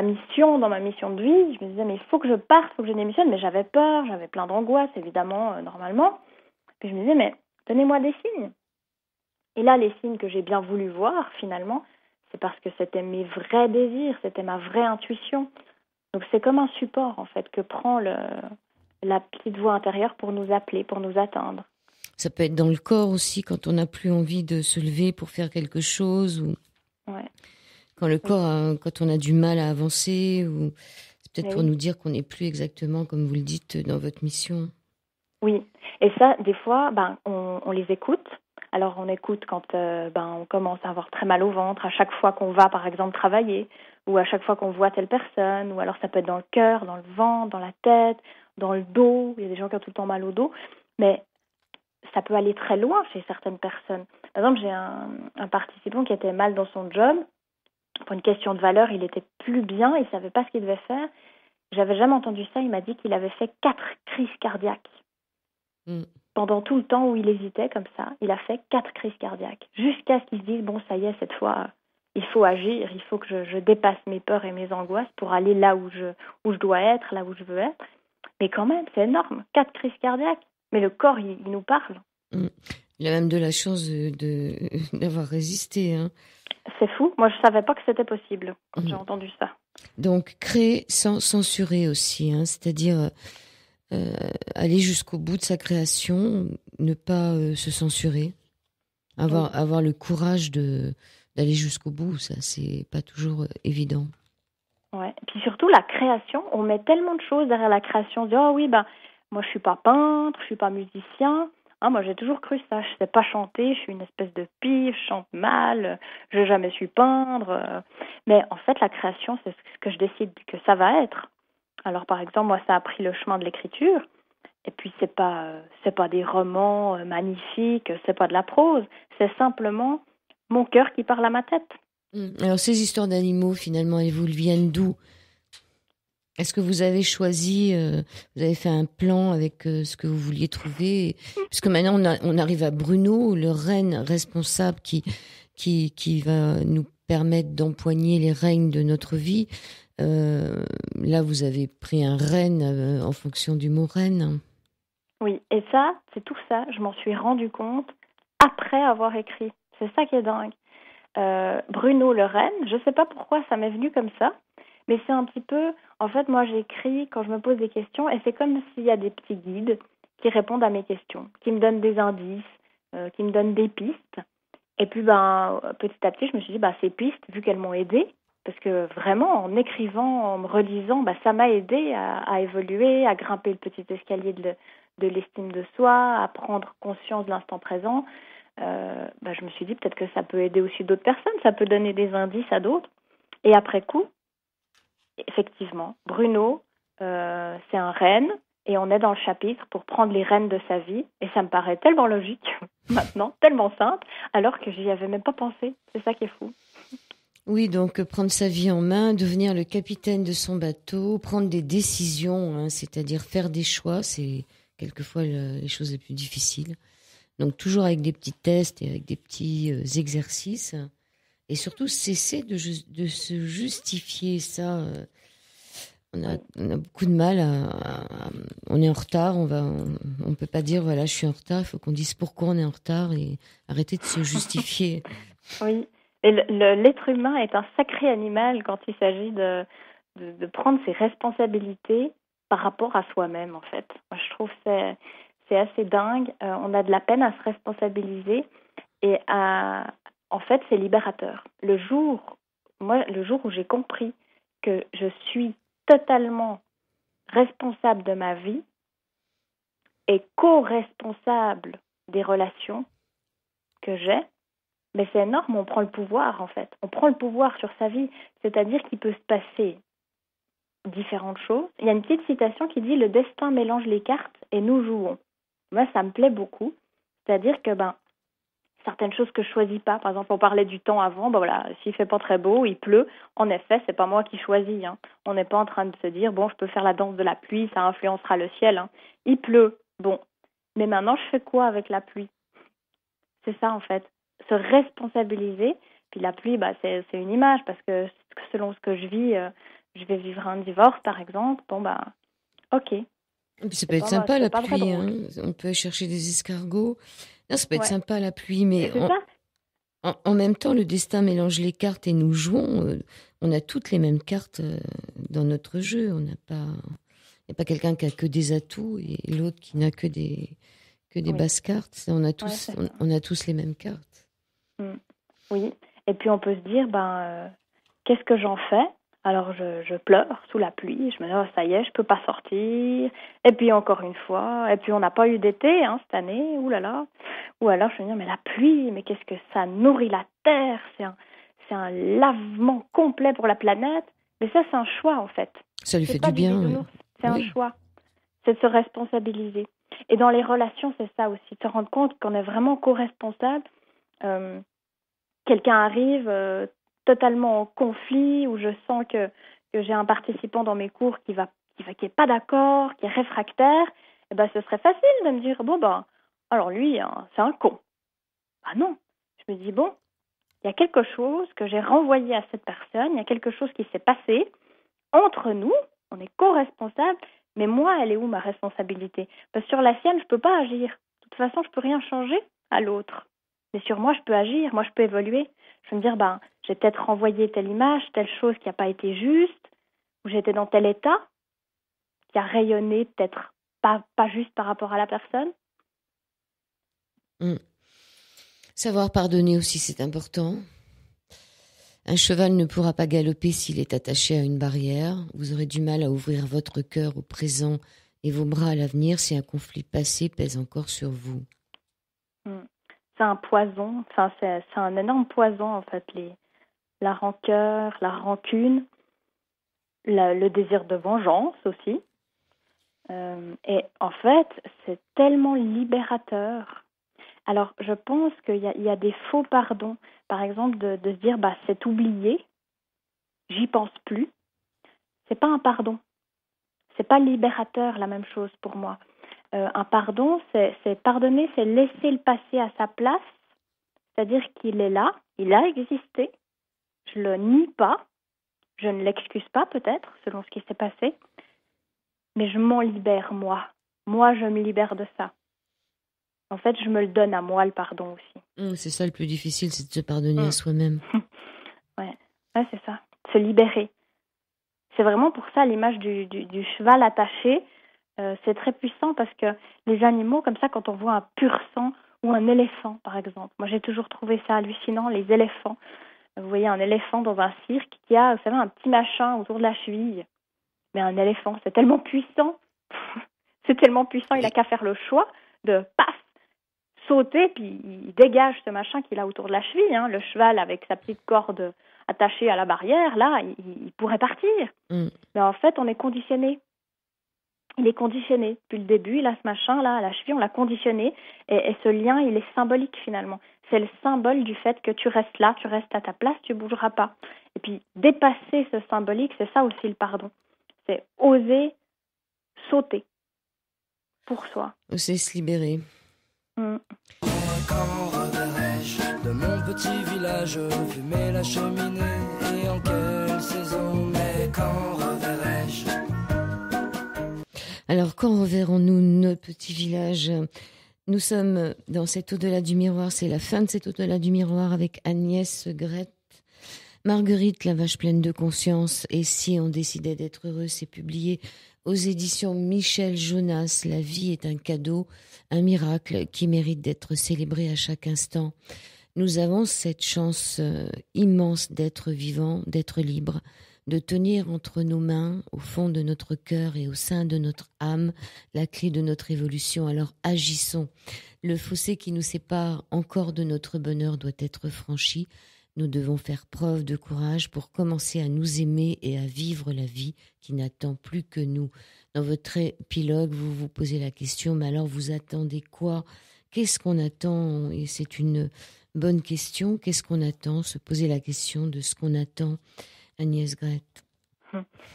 mission de vie. Je me disais, mais il faut que je parte, il faut que je démissionne. Mais j'avais peur, j'avais plein d'angoisse, évidemment, normalement. Puis je me disais, mais donnez-moi des signes. Et là, les signes que j'ai bien voulu voir, finalement, c'est parce que c'était mes vrais désirs, c'était ma vraie intuition. Donc c'est comme un support, en fait, que prend la petite voix intérieure pour nous appeler, pour nous atteindre. Ça peut être dans le corps aussi, quand on n'a plus envie de se lever pour faire quelque chose, ou Ouais. quand le corps, quand on a du mal à avancer, ou c'est peut-être pour Oui. nous dire qu'on n'est plus exactement, comme vous le dites, dans votre mission. Oui, et ça, des fois, on les écoute. Alors, on écoute quand on commence à avoir très mal au ventre, à chaque fois qu'on va, par exemple, travailler, ou à chaque fois qu'on voit telle personne, ou alors ça peut être dans le cœur, dans le ventre, dans la tête, dans le dos. Il y a des gens qui ont tout le temps mal au dos, mais ça peut aller très loin chez certaines personnes. Par exemple, j'ai un participant qui était mal dans son job. Pour une question de valeur, il était plus bien, il savait pas ce qu'il devait faire. J'avais jamais entendu ça. Il m'a dit qu'il avait fait 4 crises cardiaques. Pendant tout le temps où il hésitait comme ça, il a fait 4 crises cardiaques. Jusqu'à ce qu'il se dise, bon, ça y est, cette fois, il faut agir, il faut que je dépasse mes peurs et mes angoisses pour aller là où je dois être, là où je veux être. Mais quand même, c'est énorme, 4 crises cardiaques. Mais le corps, il nous parle. Il a même de la chance d'avoir résisté. Hein. C'est fou. Moi, je savais pas que c'était possible quand j'ai entendu ça. Donc, créer sans censurer aussi, hein, c'est-à-dire aller jusqu'au bout de sa création, ne pas se censurer, avoir le courage d'aller jusqu'au bout. Ça, c'est pas toujours évident. Ouais. Puis surtout, la création, on met tellement de choses derrière la création. On se dit, oh oui, moi, je suis pas peintre, je suis pas musicien. Hein, moi, j'ai toujours cru ça. Je sais pas chanter, je suis une espèce de pif, je chante mal, je n'ai jamais su peindre. Mais en fait, la création, c'est ce que je décide que ça va être. Alors, par exemple, moi, ça a pris le chemin de l'écriture. Et puis, c'est pas des romans magnifiques, c'est pas de la prose. C'est simplement mon cœur qui parle à ma tête. Alors, ces histoires d'animaux, finalement, elles vous viennent d'où? Est-ce que vous avez choisi, vous avez fait un plan avec ce que vous vouliez trouver? Puisque maintenant, on arrive à Bruno, le renne responsable qui va nous permettre d'empoigner les rênes de notre vie. Là, vous avez pris un renne en fonction du mot reine. Oui, et ça, c'est tout ça. Je m'en suis rendu compte après avoir écrit. C'est ça qui est dingue. Bruno le renne, je ne sais pas pourquoi ça m'est venu comme ça, mais c'est un petit peu... En fait, moi, j'écris quand je me pose des questions, et c'est comme s'il y a des petits guides qui répondent à mes questions, qui me donnent des indices, qui me donnent des pistes. Et puis, petit à petit, je me suis dit, ces pistes, vu qu'elles m'ont aidée, parce que vraiment, en écrivant, en me relisant, ça m'a aidée à évoluer, à grimper le petit escalier de l'estime de soi, à prendre conscience de l'instant présent. Je me suis dit, peut-être que ça peut aider aussi d'autres personnes, ça peut donner des indices à d'autres. Et après coup, effectivement, Bruno, c'est un renne, et on est dans le chapitre pour prendre les rênes de sa vie, et ça me paraît tellement logique maintenant, tellement simple, alors que j'y avais même pas pensé. C'est ça qui est fou. Oui, donc prendre sa vie en main, devenir le capitaine de son bateau, prendre des décisions, hein, c'est-à-dire faire des choix, c'est quelquefois les choses les plus difficiles. Donc toujours avec des petits tests et avec des petits exercices. Et surtout, cesser de se justifier. Ça, on a beaucoup de mal on est en retard, on peut pas dire, voilà, je suis en retard. Il faut qu'on dise pourquoi on est en retard et arrêter de se justifier. Oui, et l'être humain est un sacré animal quand il s'agit de prendre ses responsabilités par rapport à soi-même, en fait. Moi, je trouve que c'est assez dingue. On a de la peine à se responsabiliser et en fait, c'est libérateur. Le jour où j'ai compris que je suis totalement responsable de ma vie et co-responsable des relations que j'ai, mais c'est énorme, on prend le pouvoir, en fait. On prend le pouvoir sur sa vie, c'est-à-dire qu'il peut se passer différentes choses. Il y a une petite citation qui dit « Le destin mélange les cartes et nous jouons ». Moi, ça me plaît beaucoup. C'est-à-dire que, ça certaines choses que je choisis pas. Par exemple, on parlait du temps avant. Ben voilà, s'il fait pas très beau, il pleut. En effet, c'est pas moi qui choisis. Hein. On n'est pas en train de se dire bon, je peux faire la danse de la pluie, ça influencera le ciel. Hein. Il pleut. Bon, mais maintenant, je fais quoi avec la pluie? C'est ça en fait, se responsabiliser. Puis la pluie, c'est une image parce que selon ce que je vis, je vais vivre un divorce par exemple. Bon ok. Et puis ça peut être sympa la pluie. Hein. On peut chercher des escargots. Non, ça peut être sympa la pluie, mais en même temps, le destin mélange les cartes et nous jouons. On a toutes les mêmes cartes dans notre jeu. Il n'y a pas quelqu'un qui a que des atouts et l'autre qui n'a que des basses cartes. On a tous les mêmes cartes. Oui. Et puis on peut se dire, qu'est-ce que j'en fais? Alors je pleure sous la pluie, je me dis oh, ça y est, je peux pas sortir. Et puis encore une fois, et puis on n'a pas eu d'été cette année, oulala. Ou alors je me dis mais la pluie, mais qu'est-ce que ça nourrit la terre, c'est un lavement complet pour la planète. Mais ça c'est un choix en fait. Ça lui fait du bien. C'est un choix, c'est de se responsabiliser. Et dans les relations c'est ça aussi, de se rendre compte qu'on est vraiment co-responsable. Quelqu'un arrive totalement en conflit, où je sens que j'ai un participant dans mes cours qui est pas d'accord, qui est réfractaire, et ce serait facile de me dire alors lui c'est un con. Non, je me dis il y a quelque chose que j'ai renvoyé à cette personne, il y a quelque chose qui s'est passé entre nous, on est co-responsable, mais moi elle est où ma responsabilité? Parce que sur la sienne je peux pas agir. De toute façon je peux rien changer à l'autre. Mais sur moi, je peux agir, moi, je peux évoluer. Je peux me dire, j'ai peut-être renvoyé telle image, telle chose qui n'a pas été juste, ou j'étais dans tel état, qui a rayonné peut-être pas juste par rapport à la personne. Savoir pardonner aussi, c'est important. Un cheval ne pourra pas galoper s'il est attaché à une barrière. Vous aurez du mal à ouvrir votre cœur au présent et vos bras à l'avenir si un conflit passé pèse encore sur vous. C'est un poison, c'est un énorme poison en fait, la rancœur, la rancune, le désir de vengeance aussi. Et en fait, c'est tellement libérateur. Alors, je pense qu'il y a des faux pardons. Par exemple, de se dire, c'est oublié, j'y pense plus. C'est pas un pardon. C'est pas libérateur, la même chose pour moi. Un pardon, c'est pardonner, c'est laisser le passé à sa place, c'est-à-dire qu'il est là, il a existé, je le nie pas, je ne l'excuse pas peut-être, selon ce qui s'est passé, mais je m'en libère moi. Moi, je me libère de ça. En fait, je me le donne à moi, le pardon aussi. C'est ça le plus difficile, c'est de se pardonner à soi-même. Ouais, c'est ça, se libérer. C'est vraiment pour ça l'image du cheval attaché. C'est très puissant parce que les animaux, comme ça, quand on voit un pur sang ou un éléphant, par exemple. Moi, j'ai toujours trouvé ça hallucinant, les éléphants. Vous voyez un éléphant dans un cirque qui a, vous savez, un petit machin autour de la cheville. Mais un éléphant, c'est tellement puissant. C'est tellement puissant, il n'a qu'à faire le choix de, paf, sauter, puis il dégage ce machin qu'il a autour de la cheville. Le cheval, avec sa petite corde attachée à la barrière, là, il pourrait partir. Mais en fait, on est conditionné. Il est conditionné. Depuis le début, il a ce machin-là à la cheville, on l'a conditionné. Et ce lien, il est symbolique finalement. C'est le symbole du fait que tu restes là, tu restes à ta place, tu ne bougeras pas. Et puis, dépasser ce symbolique, c'est ça aussi le pardon. C'est oser sauter pour soi. Oser se libérer. Quand reverrai-je de mon petit village fumer la cheminée et en quelle saison? Mais quand reverrai-je? Alors, quand reverrons-nous notre petit village? Nous sommes dans cet au-delà du miroir. C'est la fin de cet au-delà du miroir avec Agnès Grette. Marguerite, la vache pleine de conscience. Et si on décidait d'être heureux, c'est publié aux éditions Michel Jonas. La vie est un cadeau, un miracle qui mérite d'être célébré à chaque instant. Nous avons cette chance immense d'être vivants, d'être libres, de tenir entre nos mains, au fond de notre cœur et au sein de notre âme, la clé de notre évolution. Alors agissons. Le fossé qui nous sépare encore de notre bonheur doit être franchi. Nous devons faire preuve de courage pour commencer à nous aimer et à vivre la vie qui n'attend plus que nous. Dans votre épilogue, vous vous posez la question, mais alors vous attendez quoi? Qu'est-ce qu'on attend? Et c'est une bonne question. Qu'est-ce qu'on attend? Se poser la question de ce qu'on attend, Agnès Grette.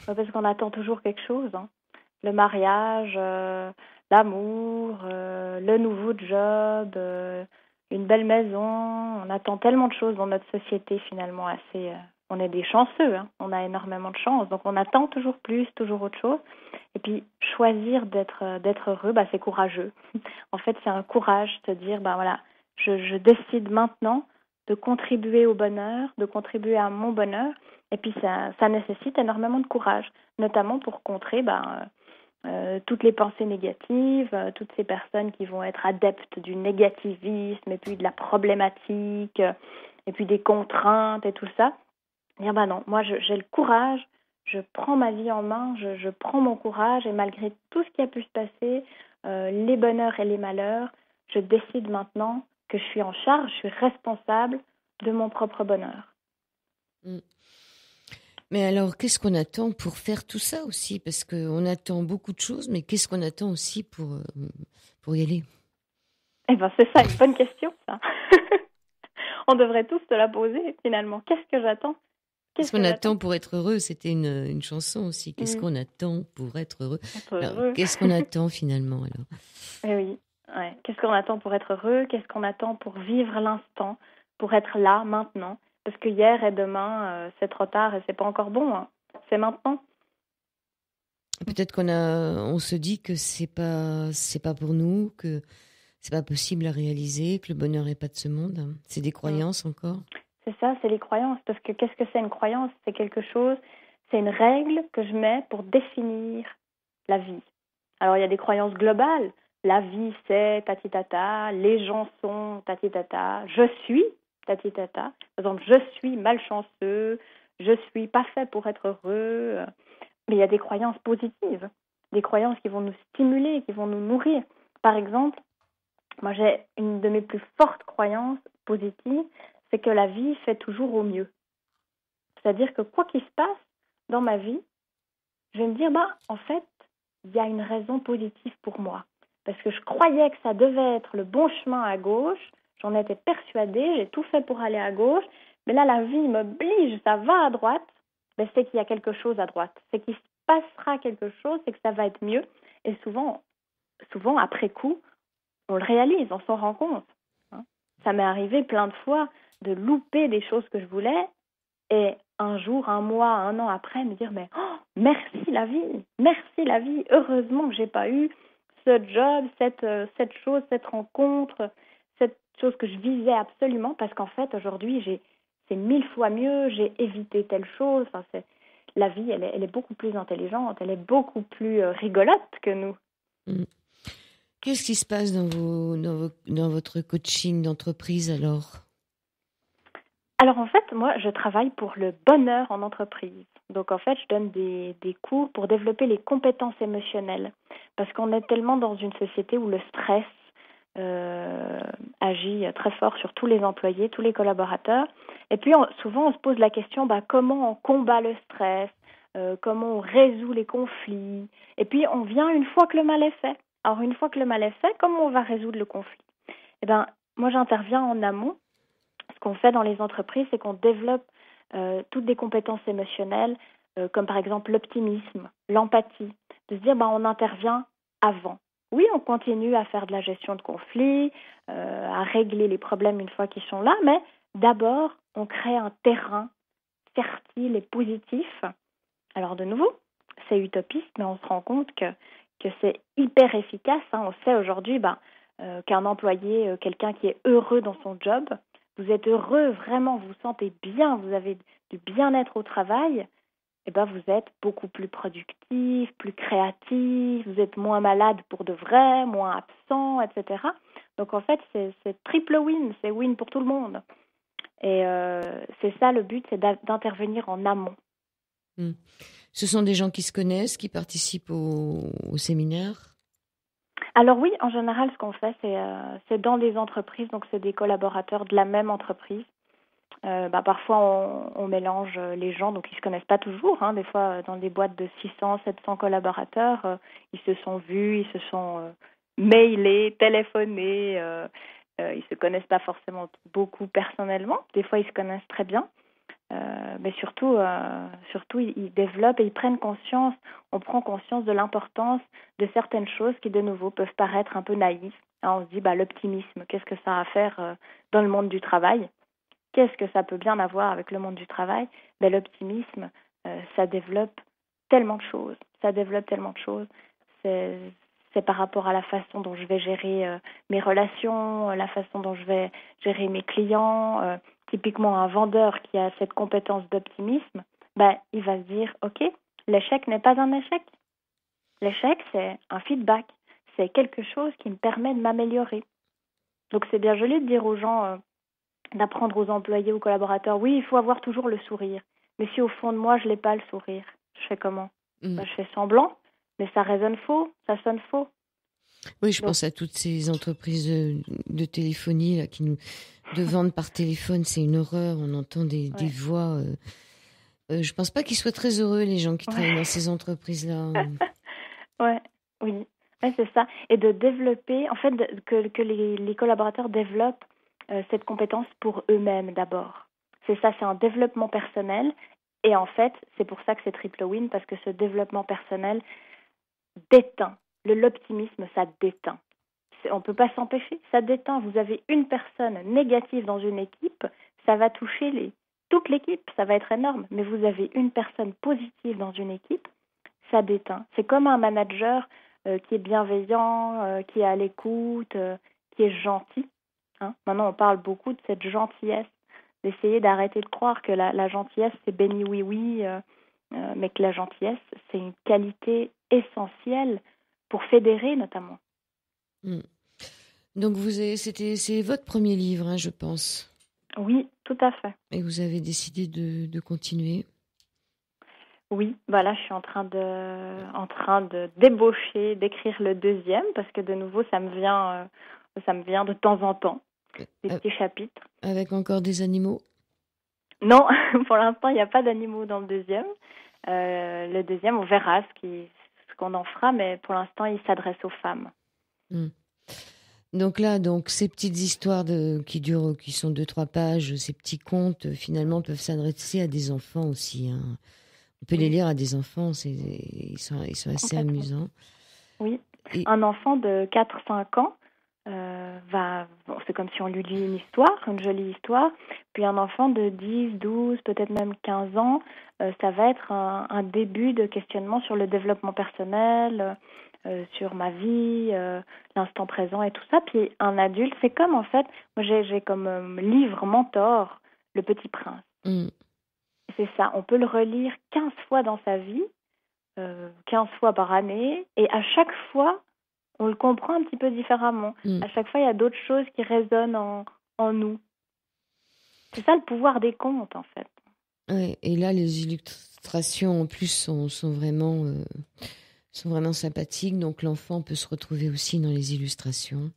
Parce qu'on attend toujours quelque chose, hein. Le mariage, l'amour, le nouveau job, une belle maison. On attend tellement de choses dans notre société finalement assez. On est des chanceux, hein. On a énormément de chance, donc on attend toujours plus, toujours autre chose. Et puis choisir d'être heureux, c'est courageux. En fait, c'est un courage de se dire, voilà, je décide maintenant de contribuer au bonheur, de contribuer à mon bonheur. Et puis ça nécessite énormément de courage, notamment pour contrer toutes les pensées négatives, toutes ces personnes qui vont être adeptes du négativisme et puis de la problématique et puis des contraintes et tout ça. Dire non, moi j'ai le courage, je prends ma vie en main, je prends mon courage et malgré tout ce qui a pu se passer, les bonheurs et les malheurs, je décide maintenant que je suis en charge, je suis responsable de mon propre bonheur. Mais alors, qu'est-ce qu'on attend pour faire tout ça aussi? Parce qu'on attend beaucoup de choses, mais qu'est-ce qu'on attend aussi pour y aller? C'est ça, une bonne question, ça. On devrait tous se la poser, finalement. Qu'est-ce que j'attends? Qu'est-ce qu'on attend pour être heureux? C'était une chanson aussi. Qu'est-ce qu'on attend pour être heureux? Alors, qu'est-ce qu'on attend finalement alors? Oui, ouais. Qu'est-ce qu'on attend pour être heureux? Qu'est-ce qu'on attend pour vivre l'instant, pour être là, maintenant? Parce que hier et demain, c'est trop tard et c'est pas encore bon, hein. C'est maintenant. Peut-être on se dit que c'est pas pour nous, que c'est pas possible à réaliser, que le bonheur n'est pas de ce monde. C'est des croyances encore. C'est ça, c'est les croyances. Parce que qu'est-ce que c'est une croyance? C'est quelque chose, c'est une règle que je mets pour définir la vie. Alors il y a des croyances globales. La vie c'est tati-tata, les gens sont tati-tata, je suis tati-tata. Par exemple, je suis malchanceux, je suis pas fait pour être heureux. Mais il y a des croyances positives, des croyances qui vont nous stimuler, qui vont nous nourrir. Par exemple, moi j'ai une de mes plus fortes croyances positives, c'est que la vie fait toujours au mieux. C'est-à-dire que quoi qu'il se passe dans ma vie, je vais me dire, en fait, il y a une raison positive pour moi. Parce que je croyais que ça devait être le bon chemin à gauche, j'en étais persuadée, j'ai tout fait pour aller à gauche, mais là, la vie m'oblige, ça va à droite, c'est qu'il y a quelque chose à droite. C'est qu'il se passera quelque chose, c'est que ça va être mieux. Et souvent, après coup, on le réalise, on s'en rend compte. Ça m'est arrivé plein de fois de louper des choses que je voulais et un jour, un mois, un an après, me dire merci la vie, heureusement que j'ai pas eu ce job, cette chose, cette rencontre, cette chose que je visais absolument parce qu'en fait aujourd'hui c'est 1000 fois mieux, j'ai évité telle chose. La vie, elle est beaucoup plus intelligente, elle est beaucoup plus rigolote que nous. Qu'est-ce qui se passe dans votre coaching d'entreprise alors? Alors en fait, moi, je travaille pour le bonheur en entreprise. Donc en fait, je donne des cours pour développer les compétences émotionnelles. Parce qu'on est tellement dans une société où le stress agit très fort sur tous les employés, tous les collaborateurs. Et puis souvent, on se pose la question, comment on combat le stress, comment on résout les conflits. Et puis on vient une fois que le mal est fait. Alors une fois que le mal est fait, comment on va résoudre le conflit? Moi, j'interviens en amont. Ce qu'on fait dans les entreprises, c'est qu'on développe toutes des compétences émotionnelles, comme par exemple l'optimisme, l'empathie, de se dire on intervient avant. Oui, on continue à faire de la gestion de conflits, à régler les problèmes une fois qu'ils sont là, mais d'abord, on crée un terrain fertile et positif. Alors de nouveau, c'est utopiste, mais on se rend compte que c'est hyper efficace. On sait aujourd'hui qu'un employé, quelqu'un qui est heureux dans son job, vous êtes heureux, vraiment, vous vous sentez bien, vous avez du bien-être au travail, vous êtes beaucoup plus productif, plus créatif, vous êtes moins malade pour de vrai, moins absent, etc. Donc en fait, c'est triple win, c'est win pour tout le monde. Et c'est ça le but, c'est d'intervenir en amont. Ce sont des gens qui se connaissent, qui participent au séminaire? Alors oui, en général, ce qu'on fait, c'est dans des entreprises, donc c'est des collaborateurs de la même entreprise. Parfois, on mélange les gens, donc ils ne se connaissent pas toujours. Des fois, dans des boîtes de 600, 700 collaborateurs, ils se sont vus, ils se sont mailés, téléphonés, Ils se connaissent pas forcément beaucoup personnellement. Des fois, ils se connaissent très bien. Mais surtout, ils développent et ils prennent conscience, on prend conscience de l'importance de certaines choses qui, de nouveau, peuvent paraître un peu naïves. On se dit, l'optimisme, qu'est-ce que ça a à faire dans le monde du travail? Qu'est-ce que ça peut bien avoir avec le monde du travail? L'optimisme, ça développe tellement de choses. C'est par rapport à la façon dont je vais gérer mes relations, la façon dont je vais gérer mes clients. Typiquement, un vendeur qui a cette compétence d'optimisme, il va se dire, OK, l'échec n'est pas un échec. L'échec, c'est un feedback. C'est quelque chose qui me permet de m'améliorer. Donc, c'est bien joli de dire aux gens, d'apprendre aux employés, aux collaborateurs, oui, il faut avoir toujours le sourire. Mais si au fond de moi, je n'ai pas le sourire, je fais comment? Je fais semblant, mais ça résonne faux, ça sonne faux. Oui, je pense à toutes ces entreprises de téléphonie là, de vente par téléphone, c'est une horreur. On entend des voix. Je pense pas qu'ils soient très heureux, les gens qui travaillent dans ces entreprises-là. Oui, c'est ça. Et de développer, en fait, que les collaborateurs développent cette compétence pour eux-mêmes d'abord. C'est ça, c'est un développement personnel. Et en fait, c'est pour ça que c'est triple win, parce que ce développement personnel déteint. L'optimisme, ça déteint. On ne peut pas s'empêcher, ça déteint. Vous avez une personne négative dans une équipe, ça va toucher toute l'équipe, ça va être énorme. Mais vous avez une personne positive dans une équipe, ça déteint. C'est comme un manager qui est bienveillant, qui est à l'écoute, qui est gentil. Maintenant, on parle beaucoup de cette gentillesse, d'essayer d'arrêter de croire que la gentillesse, c'est béni oui, mais que la gentillesse, c'est une qualité essentielle pour fédérer notamment. Donc c'est votre premier livre, je pense. Oui, tout à fait. Et vous avez décidé de continuer. Oui, là je suis en train de débaucher, d'écrire le deuxième, parce que de nouveau ça me vient de temps en temps, des petits chapitres. Avec encore des animaux? Non, pour l'instant il n'y a pas d'animaux dans le deuxième. Le deuxième, on verra ce qu'on en fera, mais pour l'instant il s'adresse aux femmes. Donc là, ces petites histoires qui sont 2-3 pages, ces petits contes, finalement, peuvent s'adresser à des enfants aussi. On peut les lire à des enfants, ils sont assez amusants. Oui, un enfant de 4-5 ans c'est comme si on lui lit une histoire, une jolie histoire. Puis un enfant de 10, 12, peut-être même 15 ans, ça va être un début de questionnement sur le développement personnel, sur ma vie, l'instant présent et tout ça. Puis un adulte, c'est comme en fait, moi j'ai comme livre mentor Le Petit Prince. C'est ça, on peut le relire 15 fois dans sa vie, 15 fois par année, et à chaque fois, on le comprend un petit peu différemment. À chaque fois, il y a d'autres choses qui résonnent en nous. C'est ça le pouvoir des contes, en fait. Ouais, et là, les illustrations, en plus, sont vraiment sympathiques. Donc, l'enfant peut se retrouver aussi dans les illustrations.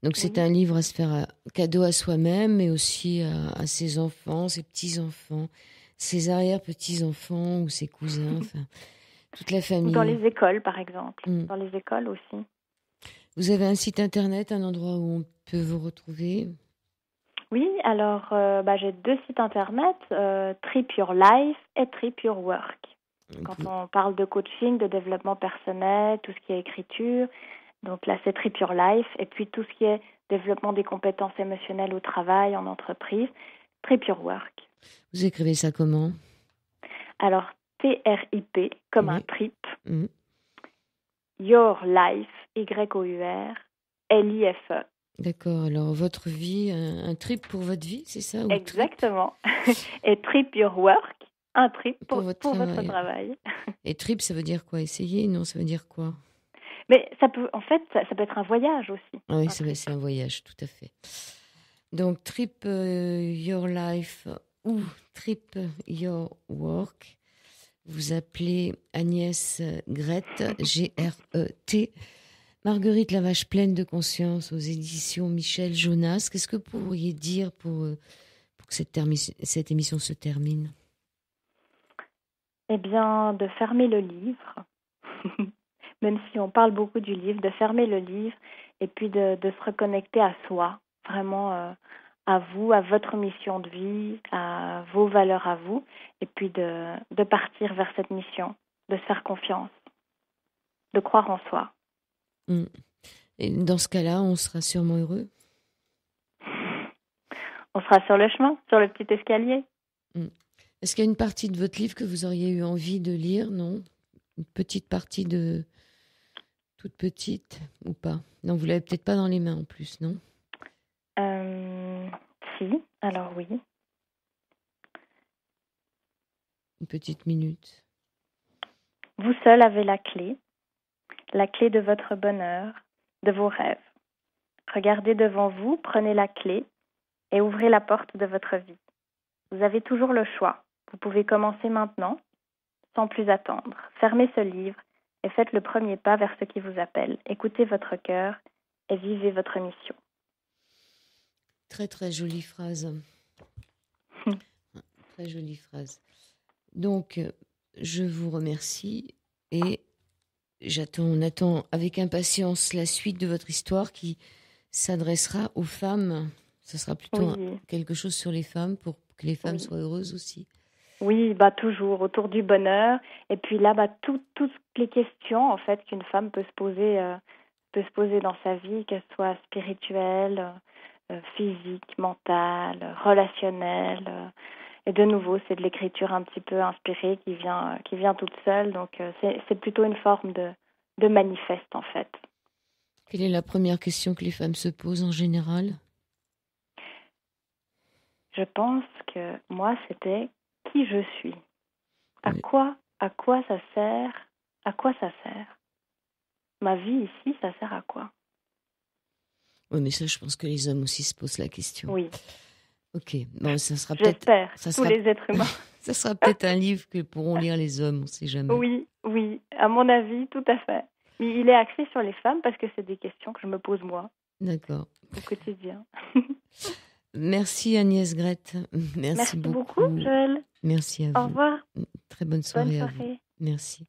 Donc, c'est un livre à se faire cadeau à soi-même, mais aussi à ses enfants, ses petits-enfants, ses arrière-petits-enfants ou ses cousins, enfin, toute la famille. Dans les écoles, par exemple. Dans les écoles aussi. Vous avez un site internet, un endroit où on peut vous retrouver? Oui, alors j'ai 2 sites internet, Trip Your Life et Trip Your Work. Quand on parle de coaching, de développement personnel, tout ce qui est écriture, donc là c'est Trip Your Life, et puis tout ce qui est développement des compétences émotionnelles au travail, en entreprise, Trip Your Work. Vous écrivez ça comment? Alors TRIP, comme un trip. Your Life, YOUR, LIFE. D'accord, alors votre vie, un trip pour votre vie, c'est ça? Exactement. Et Trip Your Work, un trip pour votre travail. Et trip, ça veut dire quoi? Essayer? Non, ça veut dire quoi? Mais ça peut être un voyage aussi. Oui, c'est un voyage, tout à fait. Donc, Trip Your Life ou Trip Your Work. Vous appelez Agnès Grette, G-R-E-T. Marguerite La Vache pleine de conscience aux éditions Michel Jonas. Qu'est-ce que vous pourriez dire pour que cette émission se termine? Eh bien, de fermer le livre, même si on parle beaucoup du livre, de fermer le livre et puis de se reconnecter à soi, vraiment à vous, à votre mission de vie, à vos valeurs à vous, et puis de partir vers cette mission, de se faire confiance, de croire en soi. Et dans ce cas-là, on sera sûrement heureux. On sera sur le chemin, sur le petit escalier. Est-ce qu'il y a une partie de votre livre que vous auriez eu envie de lire, non? Une petite partie toute petite ou pas? Non, vous l'avez peut-être pas dans les mains en plus, non? Si, alors oui. Une petite minute. Vous seul avez la clé de votre bonheur, de vos rêves. Regardez devant vous, prenez la clé et ouvrez la porte de votre vie. Vous avez toujours le choix. Vous pouvez commencer maintenant, sans plus attendre. Fermez ce livre et faites le premier pas vers ce qui vous appelle. Écoutez votre cœur et vivez votre mission. Très, très jolie phrase. Très jolie phrase. Donc, je vous remercie et on attend avec impatience la suite de votre histoire qui s'adressera aux femmes. Ce sera plutôt quelque chose sur les femmes pour que les femmes soient heureuses aussi. Oui, toujours autour du bonheur. Et puis là, toutes les questions en fait qu'une femme peut se poser dans sa vie, qu'elles soient spirituelles, physiques, mentales, relationnelles. Et de nouveau, c'est de l'écriture un petit peu inspirée qui vient toute seule. Donc, c'est plutôt une forme de manifeste, en fait. Quelle est la première question que les femmes se posent en général? Je pense que moi, c'était qui je suis. À quoi ça sert? À quoi ça sert? Ma vie ici, ça sert à quoi? Oui, mais ça, je pense que les hommes aussi se posent la question. Oui. Ok, bon, ça sera peut-être. J'espère, tous les êtres humains. Ça sera peut-être un livre que pourront lire les hommes, on ne sait jamais. Oui, à mon avis, tout à fait. Mais il est axé sur les femmes parce que c'est des questions que je me pose moi. D'accord. Au quotidien. Merci Agnès Grette. Merci beaucoup, Joël. Merci à vous. Au revoir. Très bonne soirée. Bonne soirée. À vous. Merci.